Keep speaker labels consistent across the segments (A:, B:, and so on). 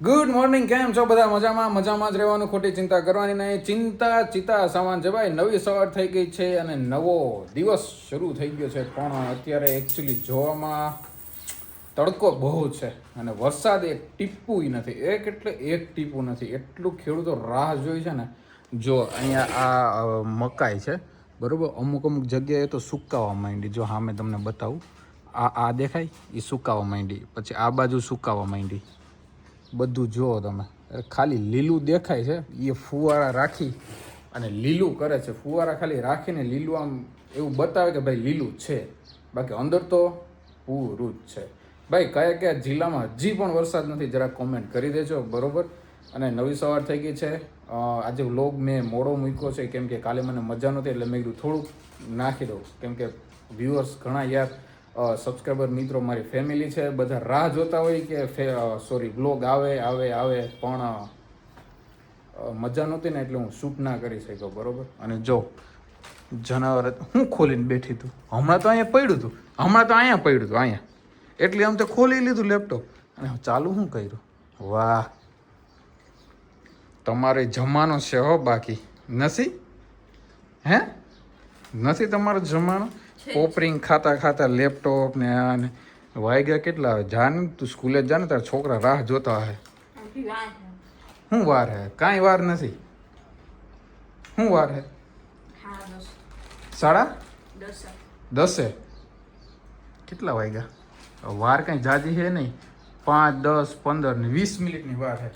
A: Good morning, કેમ છો બધા? મજામાં જ રહેવાનું, ખોટી ચિંતા કરવાની નહીં. ચિંતા સામાન છે ભાઈ. નવી સવાર થઈ ગઈ છે અને નવો દિવસ શરૂ થઈ ગયો છે. પણ અત્યારે એકચ્યુઅલી જોવામાં તડકો બહુ છે અને વરસાદ એક ટીપું નથી. એક ટીપું નથી. એટલું ખેડૂતો રાહ જોઈ છે ને. જો અહીંયા આ મકાઈ છે બરાબર, અમુક જગ્યાએ તો સુકાવા માંડી. જો હા મેં તમને બતાવું, આ દેખાય એ સુકાવા માંડી, પછી આ બાજુ સુકાવા માંડી. બધું જુઓ તમે, ખાલી લીલું દેખાય છે. એ ફુવારા રાખી અને લીલું કરે છે. ફુવારા ખાલી રાખીને લીલું આમ એવું બતાવે કે ભાઈ લીલું છે, બાકી અંદર તો પૂરું જ છે ભાઈ. કયા કયા જિલ્લામાં હજી પણ વરસાદ નથી જરા કોમેન્ટ કરી દેજો બરોબર. અને નવી સવાર થઈ ગઈ છે. આજે વ્લોગ મેં મોડો મૂક્યો છે કેમ કે કાલે મને મજા નહોતી, એટલે મેં કીધું થોડુંક નાખી દઉં, કેમ કે વ્યુઅર્સ ઘણા યાર સબસ્ક્રાઈબર મિત્રો મારી ફેમિલી છે, બધા રાહ જોતા હોય કે બ્લોગ આવે પણ મજા નહોતી ને એટલે હું શૂટ ના કરી શક્યો બરોબર. અને જો જનાવર હું ખોલીને બેઠી તું, હમણાં તો અહીંયા પડ્યું હતું અહીંયા, એટલે આમ તો ખોલી લીધું લેપટોપ અને ચાલુ શું કર્યું. વાહ, તમારે જમવાનો છે હો, બાકી નથી હે? નથી તમારો જમવાનો? પોપરિંગ ખાતા લેપટોપ ને આને વાગ્યા કેટલા આવે? જાને તું સ્કૂલે જા ને, તારા છોકરા રાહ જોતા હે. શું વાર હે? કાંઈ વાર નથી. શું વાર હે? 10:30. કેટલા વાગ્યા? વાર કાંઈ જાજી છે નહીં. 5, 10, 15 ને 20 મિનિટની વાર હે.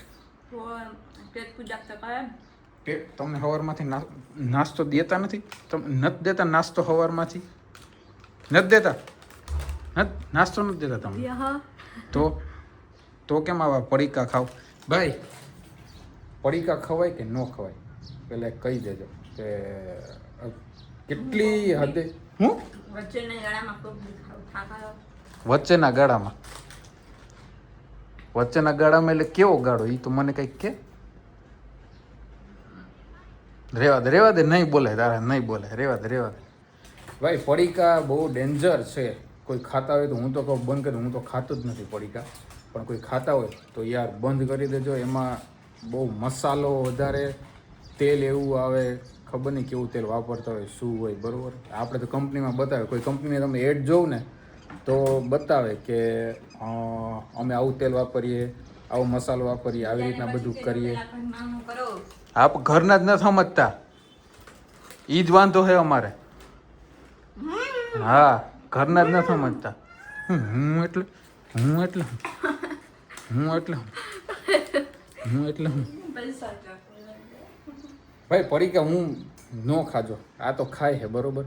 A: તમને સવારમાંથી નાસ્તો દેતા નથી? તમે નથી દેતા નાસ્તો સવારમાંથી? નથી દેતા? નાસ્તો નથી દેતા તમે? તો કેમ આવા પડીકા ખાવ? ભાઈ પડીકા ખવાય કે ન ખવાય પેલા કહી દેજો કે કેટલી હદે. હું વચ્ચેના ગાળામાં એટલે કેવો ગાળો? એ તો મને કંઈક કે. રેવા દે નહીં બોલે તારા, નહીં બોલે. રેવા દે ભાઈ. પડીકા બહુ ડેન્જર છે. કોઈ ખાતા હોય તો હું તો કહું બંધ કરી. હું તો ખાતો જ નથી પડીકા, પણ કોઈ ખાતા હોય તો યાર બંધ કરી દેજો. એમાં બહુ મસાલો વધારે, તેલ એવું આવે, ખબર નહીં કેવું તેલ વાપરતા હોય, શું હોય બરાબર. આપણે તો કંપનીમાં બતાવે, કોઈ કંપનીને તમે એડ જોઉં ને તો બતાવે કે અમે આવું તેલ વાપરીએ, આવો મસાલો વાપરીએ, આવી રીતના બધું કરીએ. આપ ઘરના જ નથી સમજતા, ઈ જ વાંધો છે અમારે. હા, ઘરના જ નથી સમજતા. હું એટલે ભાઈ પડીકા હું ન ખાજો. આ તો ખાય છે બરોબર.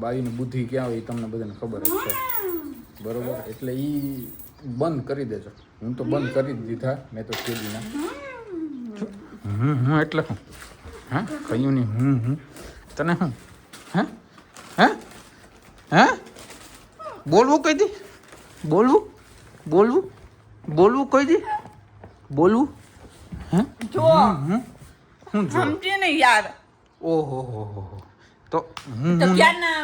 A: બાઈની બુદ્ધિ ક્યાં હોય એ તમને બધાને ખબર જ છે બરોબર. એટલે એ બંધ કરી દેજો. હું તો બંધ કરી જ દીધા મેં તો કેદીના. હું એટલે હું હા કહ્યું નહીં. હું તને હું હે હે હે બોલવું કહી દી. બોલવું કહી દી. બોલવું હે જો હું સમજે ને યાર. ઓહો તો હું તો ક્યાં ના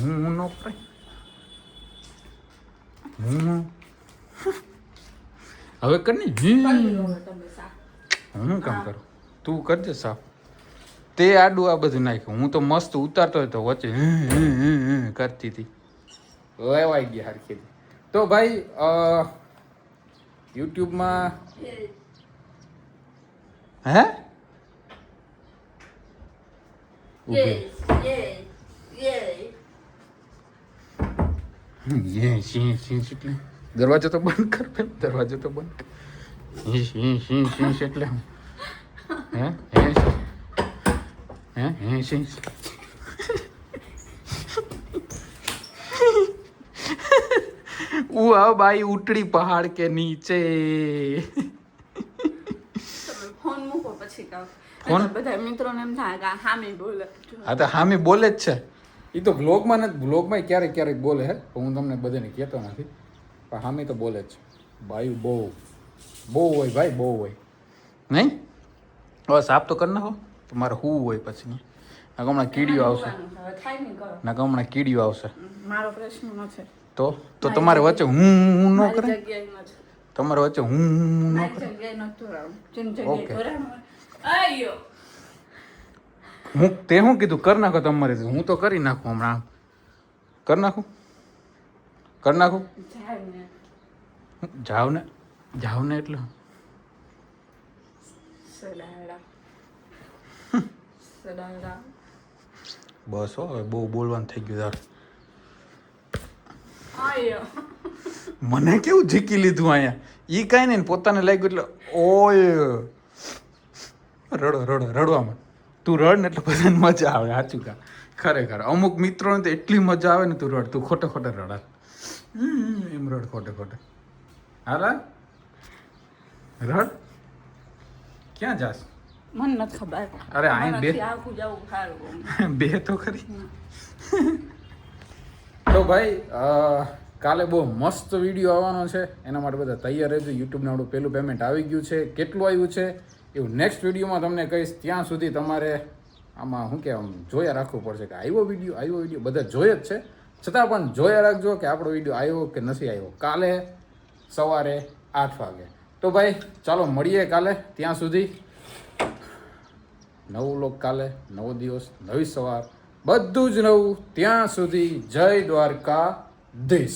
A: હું નો કરાય. હવે કર ને. હું કામ કરું? તું કરજે સાફ. તે આડું આ બધું નાખ્યું. હું તો મસ્ત ઉતારતો હતો, વચ્ચે કરતી હતી. લેવાઈ ગયા હરખી. તો ભાઈ યુટ્યુબમાં હે દરવાજો તો બંધ કર. દરવાજો તો બંધ કર. એટલે આ બાઈ ઉટડી પહાડ કે નીચે.
B: ફોન મૂકો પછી ફોન બધા મિત્રોને એમ થાય કે હામી બોલે.
A: હા તો હામી બોલે જ છે. એ તો વ્લોગમાં નથી, વ્લોગમાં ક્યારેક બોલે હે, હું તમને બધાને કહેતો નથી, પણ હામી તો બોલે જ છે. બાયું બહુ હોય ભાઈ, બહુ હોય નહીં. હવે સાફ તો કરી નાખો. તમારે શું હોય પછી? હમણાં કીડીઓ આવશે.
B: મારો પ્રશ્ન નથી.
A: તો તમારે વચ્ચે હું ન કરે
B: મારી જગ્યાએ ન છે.
A: તમારે વચ્ચે હું ન
B: મારી
A: કરે
B: જગ્યાએ ન ધોરાવું. જેની જગ્યાએ
A: ઓકે.
B: ધોરાવું હોય. આયો.
A: હું તે શું કીધું કરી નાખો તમારે હું તો કરી નાખું હમણાં કરી નાખું
B: જાય ને.
A: જાવ ને એટલે
B: સડાડા. સડાડા.
A: બસ હો હવે બહુ બોલવાનું થઈ ગયું યાર
B: આયો.
A: મને કેવું ઝીકી લીધું અહીંયા ઈ કાંઈ નહીં ને પોતાને લાગ્યું એટલે ઓય રડવામાં તું રડ ને એટલે બધાને મજા આવે સાચું કા ખરેખર અમુક મિત્રોને તો એટલી મજા આવે ને તું રડ તું ખોટે રડા એમ રડ ખોટે હાલા રડ ક્યાં જાસ
B: મને નથી ખબર.
A: અરે આઈ બે
B: મારાથી આખું જવું સારું.
A: બે તો ખરી તો ભાઈ કાલે બહુ મસ્ત વિડીયો આવવાનો છે એના માટે બધા તૈયાર રહેજો યુટ્યુબનું આપણું પહેલું પેમેન્ટ આવી ગયું છે કેટલું આવ્યું છે એવું નેક્સ્ટ વિડીયોમાં તમને કહીશ ત્યાં સુધી તમારે આમાં શું કહેવાય જોયા રાખવું પડશે કે આવ્યો વિડીયો બધા જોઈએ જ છે છતાં પણ જોયા રાખજો કે આપણો વિડીયો આવ્યો કે નથી આવ્યો કાલે સવારે 8 વાગે તો ભાઈ ચાલો મળીએ કાલે ત્યાં સુધી નવું લોક કાલે નવો દિવસ નવી સવાર બધું જ નવું ત્યાં સુધી જય દ્વારકાધીશ